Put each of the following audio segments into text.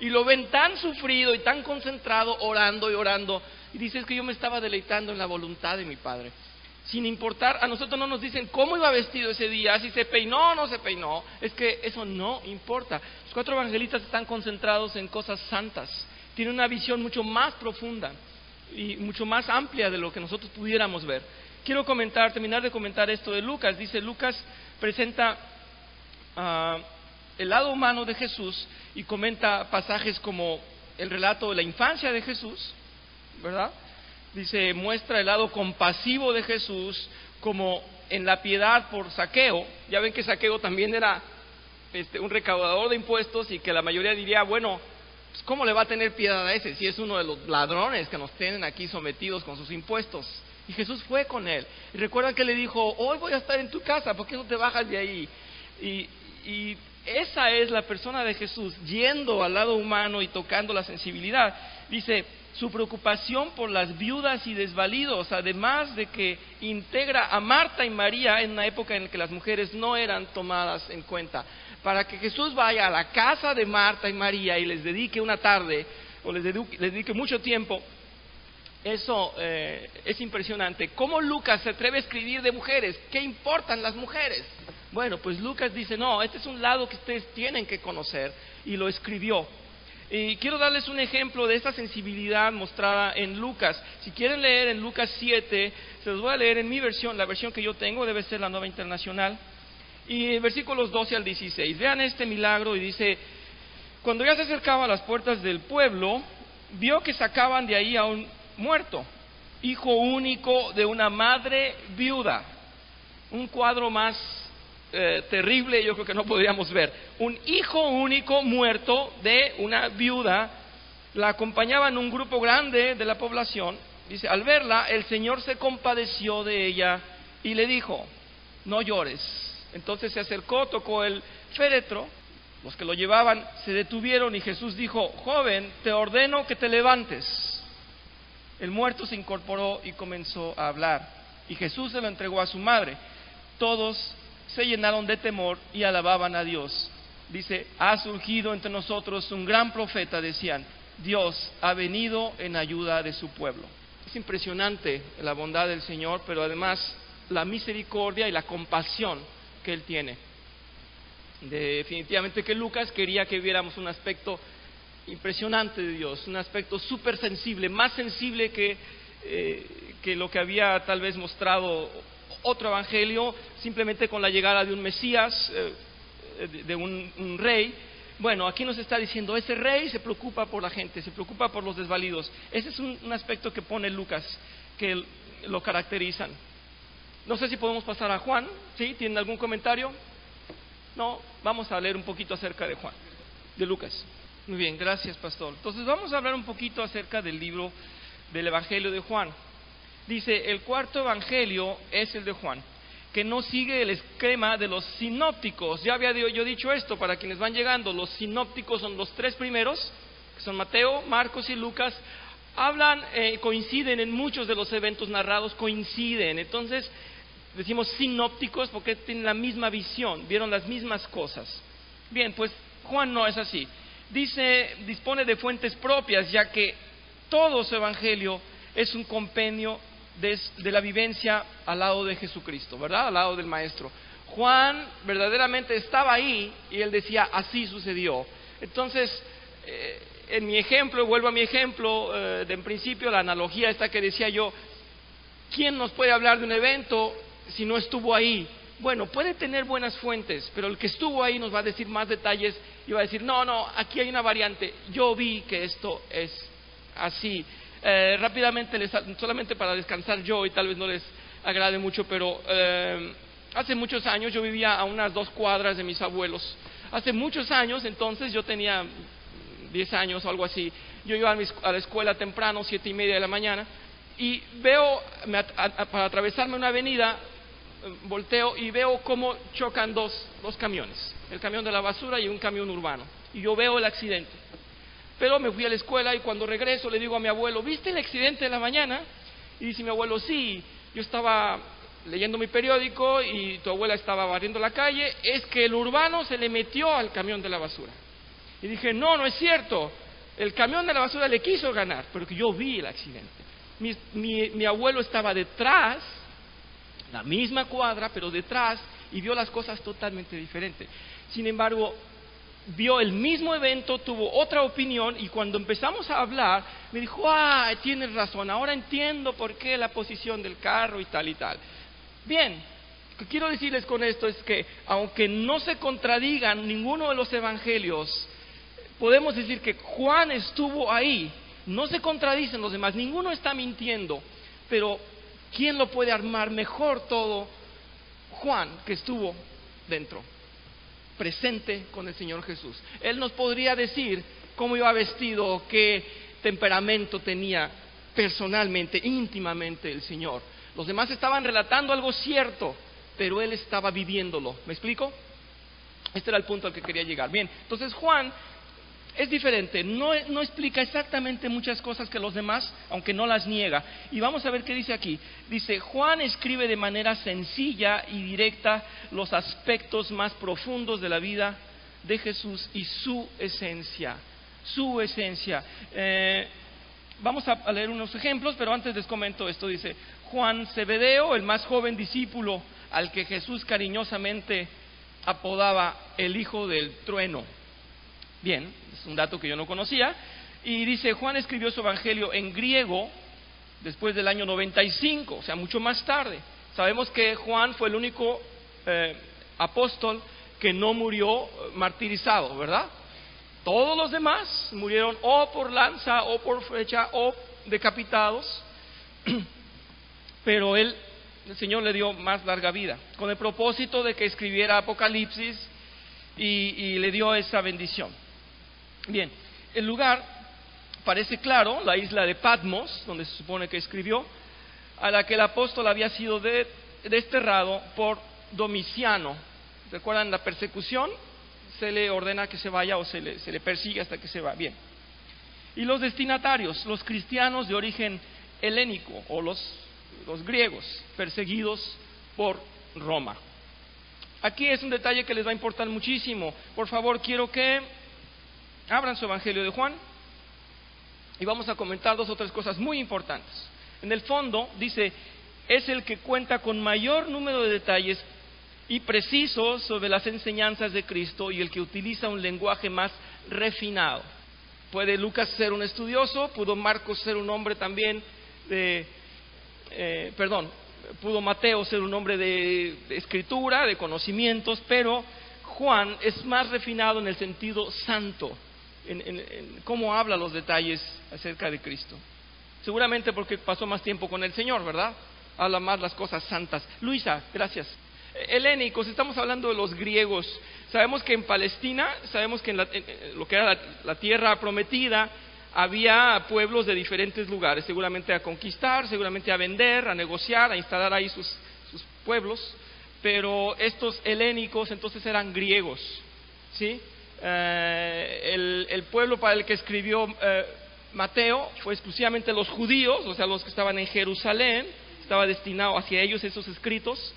y lo ven tan sufrido y tan concentrado, orando y orando, y dice: es que yo me estaba deleitando en la voluntad de mi Padre. Sin importar, a nosotros no nos dicen cómo iba vestido ese día, si se peinó o no se peinó, es que eso no importa. Los 4 evangelistas están concentrados en cosas santas, tienen una visión mucho más profunda y mucho más amplia de lo que nosotros pudiéramos ver. Quiero terminar de comentar esto de Lucas. Dice: Lucas presenta el lado humano de Jesús y comenta pasajes como el relato de la infancia de Jesús, ¿verdad? Dice, muestra el lado compasivo de Jesús, como en la piedad por Zaqueo. Ya ven que Zaqueo también era un recaudador de impuestos, y que la mayoría diría: bueno, pues ¿cómo le va a tener piedad a ese si es uno de los ladrones que nos tienen aquí sometidos con sus impuestos? Y Jesús fue con él. Y recuerdan que le dijo: hoy voy a estar en tu casa, ¿por qué no te bajas de ahí? Y esa es la persona de Jesús, yendo al lado humano y tocando la sensibilidad. Dice, su preocupación por las viudas y desvalidos, además de que integra a Marta y María en una época en la que las mujeres no eran tomadas en cuenta. Para que Jesús vaya a la casa de Marta y María y les dedique una tarde, o les dedique mucho tiempo, eso es impresionante. ¿Cómo Lucas se atreve a escribir de mujeres? ¿Qué importan las mujeres? Bueno, pues Lucas dice: no, este es un lado que ustedes tienen que conocer, y lo escribió. Y quiero darles un ejemplo de esta sensibilidad mostrada en Lucas. Si quieren leer en Lucas 7, se los voy a leer en mi versión, la versión que yo tengo, debe ser la Nueva Internacional. Y versículos 12 al 16. Vean este milagro, y dice: cuando ya se acercaba a las puertas del pueblo, vio que sacaban de ahí a un muerto, hijo único de una madre viuda. Un cuadro más terrible yo creo que no podríamos ver. Un hijo único muerto de una viuda. La acompañaban un grupo grande de la población. Dice: al verla, el Señor se compadeció de ella y le dijo: no llores. Entonces se acercó, tocó el féretro. Los que lo llevaban se detuvieron, y Jesús dijo: joven, te ordeno que te levantes. El muerto se incorporó y comenzó a hablar, y Jesús se lo entregó a su madre. Todos se llenaron de temor y alababan a Dios. Dice: ha surgido entre nosotros un gran profeta, decían. Dios ha venido en ayuda de su pueblo. Es impresionante la bondad del Señor, pero además la misericordia y la compasión que Él tiene. Definitivamente que Lucas quería que viéramos un aspecto impresionante de Dios, un aspecto súper sensible, más sensible que lo que había tal vez mostrado otro evangelio, simplemente con la llegada de un Mesías, de un rey. Bueno, aquí nos está diciendo: ese rey se preocupa por la gente, se preocupa por los desvalidos. Ese es un aspecto que pone Lucas, que lo caracterizan. No sé si podemos pasar a Juan. ¿Sí? ¿Tienen algún comentario? No, vamos a leer un poquito acerca de Juan, de Lucas. Muy bien, gracias, pastor. Entonces vamos a hablar un poquito acerca del libro del Evangelio de Juan. Dice: el cuarto evangelio es el de Juan, que no sigue el esquema de los sinópticos. Ya había yo dicho esto para quienes van llegando. Los sinópticos son los 3 primeros, que son Mateo, Marcos y Lucas. Coinciden en muchos de los eventos narrados, coinciden. Entonces decimos sinópticos porque tienen la misma visión, vieron las mismas cosas. Bien, pues Juan no es así. Dispone de fuentes propias, ya que todo su evangelio es un compendio de la vivencia al lado de Jesucristo, ¿verdad? Al lado del Maestro. Juan verdaderamente estaba ahí y él decía: así sucedió. Entonces, en mi ejemplo, vuelvo a mi ejemplo en principio, la analogía esta que decía yo: ¿quién nos puede hablar de un evento si no estuvo ahí? Bueno, puede tener buenas fuentes, pero el que estuvo ahí nos va a decir más detalles y va a decir: no, aquí hay una variante, yo vi que esto es así. Rápidamente, solamente para descansar yo, y tal vez no les agrade mucho, pero hace muchos años yo vivía a unas 2 cuadras de mis abuelos. Hace muchos años, entonces, yo tenía 10 años o algo así. Yo iba a la escuela temprano, 7:30 de la mañana, y veo, para atravesarme una avenida, volteo y veo cómo chocan dos camiones, el camión de la basura y un camión urbano, y yo veo el accidente. Pero me fui a la escuela, y cuando regreso le digo a mi abuelo: ¿viste el accidente de la mañana? Y dice mi abuelo: sí, yo estaba leyendo mi periódico y tu abuela estaba barriendo la calle, es que el urbano se le metió al camión de la basura. Y dije, no, no es cierto. El camión de la basura le quiso ganar, pero que yo vi el accidente. Mi abuelo estaba detrás, la misma cuadra, pero detrás, y vio las cosas totalmente diferentes. Sin embargo, vio el mismo evento, tuvo otra opinión, y cuando empezamos a hablar, me dijo, tienes razón, ahora entiendo por qué la posición del carro y tal y tal. Bien, lo que quiero decirles con esto es que, aunque no se contradigan ninguno de los evangelios, podemos decir que Juan estuvo ahí, no se contradicen los demás, ninguno está mintiendo, pero ¿quién lo puede armar mejor todo? Juan, que estuvo dentro, presente con el Señor Jesús. Él nos podría decir cómo iba vestido, qué temperamento tenía personalmente, íntimamente el Señor. Los demás estaban relatando algo cierto, pero él estaba viviéndolo. ¿Me explico? Este era el punto al que quería llegar. Bien, entonces Juan es diferente, no explica exactamente muchas cosas que los demás, aunque no las niega. Y vamos a ver qué dice aquí. Dice, Juan escribe de manera sencilla y directa los aspectos más profundos de la vida de Jesús y su esencia. Su esencia. Vamos a leer unos ejemplos, pero antes les comento esto. Dice, Juan Zebedeo, el más joven discípulo, al que Jesús cariñosamente apodaba el hijo del trueno. Bien, es un dato que yo no conocía. Y dice, Juan escribió su evangelio en griego después del año 95, o sea, mucho más tarde. Sabemos que Juan fue el único apóstol que no murió martirizado, ¿verdad? Todos los demás murieron o por lanza, o por flecha, o decapitados. Pero el Señor le dio más larga vida, con el propósito de que escribiera Apocalipsis y le dio esa bendición. Bien, el lugar parece claro, la isla de Patmos, donde se supone que escribió, a la que el apóstol había sido desterrado por Domiciano. ¿Recuerdan la persecución? Se le ordena que se vaya o se le persigue hasta que se va. Bien. Y los destinatarios, los cristianos de origen helénico o los griegos perseguidos por Roma. Aquí es un detalle que les va a importar muchísimo. Por favor, quiero que abran su Evangelio de Juan y vamos a comentar dos o tres cosas muy importantes. En el fondo dice, es el que cuenta con mayor número de detalles y precisos sobre las enseñanzas de Cristo y el que utiliza un lenguaje más refinado. Puede Lucas ser un estudioso, pudo Marcos ser un hombre también pudo Mateo ser un hombre de escritura, de conocimientos, pero Juan es más refinado en el sentido santo, en cómo habla los detalles acerca de Cristo. Seguramente porque pasó más tiempo con el Señor, ¿verdad? Habla más las cosas santas. Luisa, gracias. Helénicos, estamos hablando de los griegos. Sabemos que en Palestina, sabemos que en lo que era la tierra prometida, había pueblos de diferentes lugares, seguramente a conquistar, seguramente a vender, a negociar, a instalar ahí sus pueblos, pero estos helénicos entonces eran griegos, ¿sí? El pueblo para el que escribió Mateo fue exclusivamente los judíos, o sea, los que estaban en Jerusalén, estaba destinado hacia ellos esos escritos,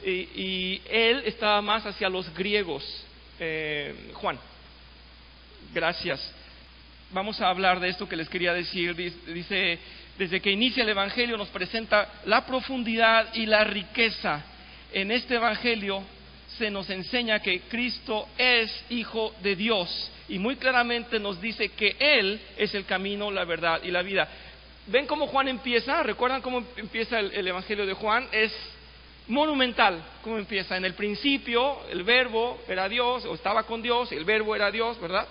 y él estaba más hacia los griegos. Juan, gracias. Vamos a hablar de esto que les quería decir. Dice, desde que inicia el Evangelio nos presenta la profundidad y la riqueza. En este Evangelio se nos enseña que Cristo es Hijo de Dios y muy claramente nos dice que Él es el camino, la verdad y la vida. ¿Ven cómo Juan empieza? ¿Recuerdan cómo empieza el Evangelio de Juan? Es monumental. ¿Cómo empieza? En el principio el verbo era Dios, o estaba con Dios, el verbo era Dios, ¿verdad?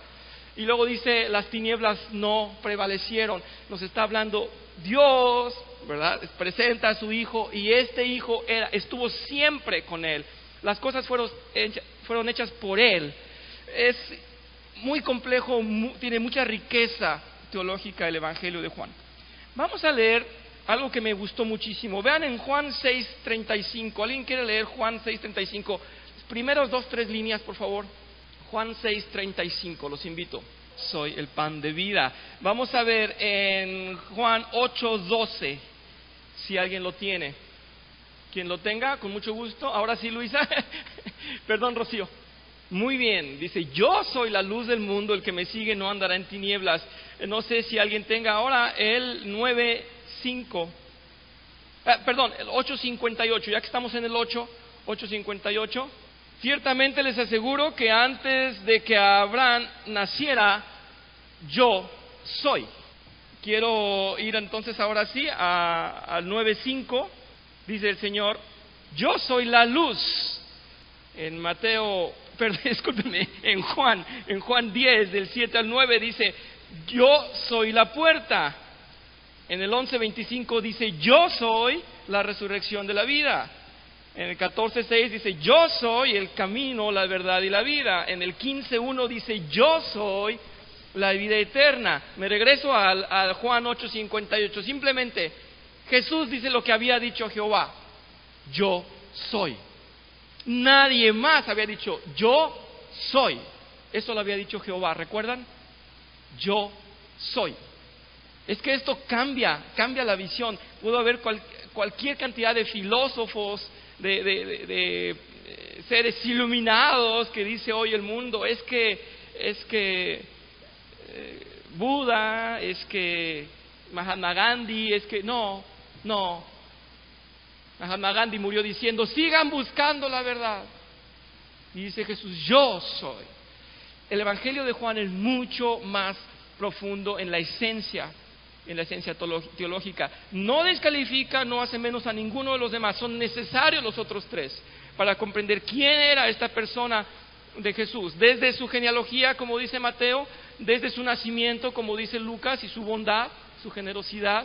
Y luego dice, las tinieblas no prevalecieron. Nos está hablando Dios, ¿verdad? Presenta a su Hijo y este Hijo estuvo siempre con Él. Las cosas fueron hechas por Él. Es muy complejo, tiene mucha riqueza teológica el Evangelio de Juan. Vamos a leer algo que me gustó muchísimo. Vean en Juan 6:35. ¿Alguien quiere leer Juan 6:35? Primeros 2-3 líneas, por favor. Juan 6:35, los invito. Soy el pan de vida. Vamos a ver en Juan 8:12, si alguien lo tiene. Quien lo tenga, con mucho gusto. Ahora sí, Luisa. Perdón, Rocío. Muy bien, dice, yo soy la luz del mundo, el que me sigue no andará en tinieblas. No sé si alguien tenga ahora el 9:5, perdón, el 8:58, ya que estamos en el 8:58. Ciertamente les aseguro que antes de que Abraham naciera, yo soy. Quiero ir entonces ahora sí al 9:5, dice el Señor, yo soy la luz. En Mateo, perdón, discúlpeme, en Juan 10, del 7 al 9 dice, yo soy la puerta. En el 11:25 dice, yo soy la resurrección de la vida. En el 14:6 dice, yo soy el camino, la verdad y la vida. En el 15:1 dice, yo soy la vida eterna. Me regreso al Juan 8:58. Simplemente, Jesús dice lo que había dicho Jehová, yo soy. Nadie más había dicho, yo soy. Eso lo había dicho Jehová, ¿recuerdan? Yo soy. Es que esto cambia la visión. Pudo haber cualquier cantidad de filósofos, de seres iluminados que dice hoy el mundo, es que Buda, es que Mahatma Gandhi, es que no. Mahatma Gandhi murió diciendo, sigan buscando la verdad. Y dice Jesús, yo soy. El Evangelio de Juan es mucho más profundo en la esencia teológica. No descalifica, no hace menos a ninguno de los demás. Son necesarios los otros tres para comprender quién era esta persona de Jesús. Desde su genealogía, como dice Mateo, desde su nacimiento, como dice Lucas, y su bondad, su generosidad,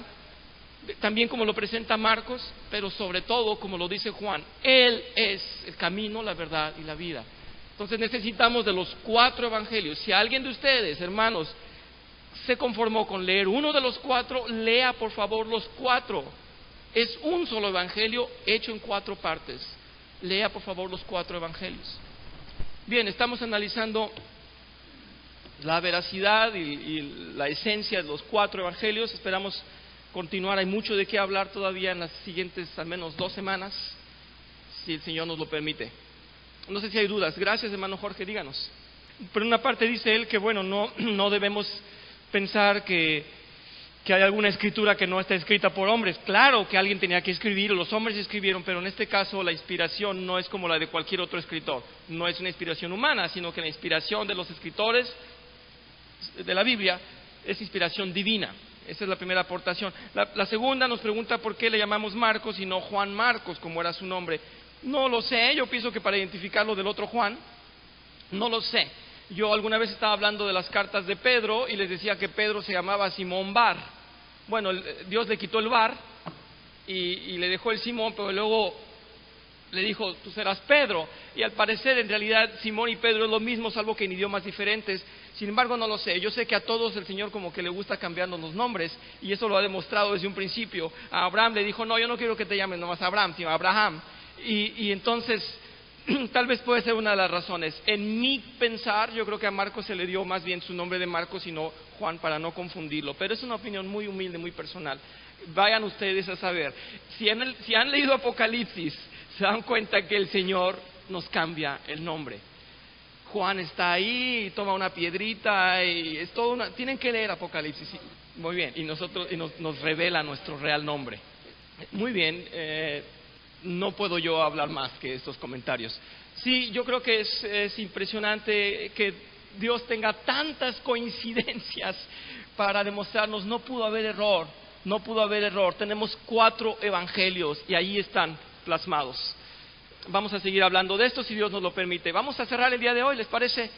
también como lo presenta Marcos, pero sobre todo, como lo dice Juan, Él es el camino, la verdad y la vida. Entonces necesitamos de los 4 evangelios. Si alguien de ustedes, hermanos, se conformó con leer uno de los 4, lea por favor los 4. Es un solo evangelio hecho en 4 partes. Lea por favor los 4 evangelios. Bien, estamos analizando la veracidad y la esencia de los 4 evangelios. Esperamos continuar, hay mucho de qué hablar todavía en las siguientes al menos 2 semanas, si el Señor nos lo permite. No sé si hay dudas. Gracias, hermano Jorge, díganos. Por una parte dice él que bueno, no debemos pensar que hay alguna escritura que no está escrita por hombres. Claro que alguien tenía que escribir, o los hombres escribieron, pero en este caso la inspiración no es como la de cualquier otro escritor. No es una inspiración humana, sino que la inspiración de los escritores de la Biblia es inspiración divina. Esa es la primera aportación. La segunda nos pregunta por qué le llamamos Marcos y no Juan Marcos, como era su nombre. No lo sé, yo pienso que para identificarlo del otro Juan, no lo sé. Yo alguna vez estaba hablando de las cartas de Pedro y les decía que Pedro se llamaba Simón Bar. Bueno, Dios le quitó el Bar y le dejó el Simón, pero luego le dijo, tú serás Pedro. Y al parecer, en realidad, Simón y Pedro es lo mismo, salvo que en idiomas diferentes. Sin embargo, no lo sé. Yo sé que a todos el Señor como que le gusta cambiarnos los nombres, y eso lo ha demostrado desde un principio. A Abraham le dijo, no, yo no quiero que te llames nomás Abraham, sino Abraham. Y entonces, tal vez puede ser una de las razones. En mi pensar, yo creo que a Marcos se le dio más bien su nombre de Marcos y no Juan, para no confundirlo. Pero es una opinión muy humilde, muy personal. Vayan ustedes a saber. Si han leído Apocalipsis, se dan cuenta que el Señor nos cambia el nombre. Juan está ahí, toma una piedrita y es todo tienen que leer Apocalipsis. Muy bien, y nos revela nuestro real nombre. Muy bien, no puedo yo hablar más que estos comentarios. Sí, yo creo que es impresionante que Dios tenga tantas coincidencias para demostrarnos no pudo haber error. Tenemos 4 evangelios y ahí están plasmados. Vamos a seguir hablando de esto si Dios nos lo permite. Vamos a cerrar el día de hoy, ¿les parece?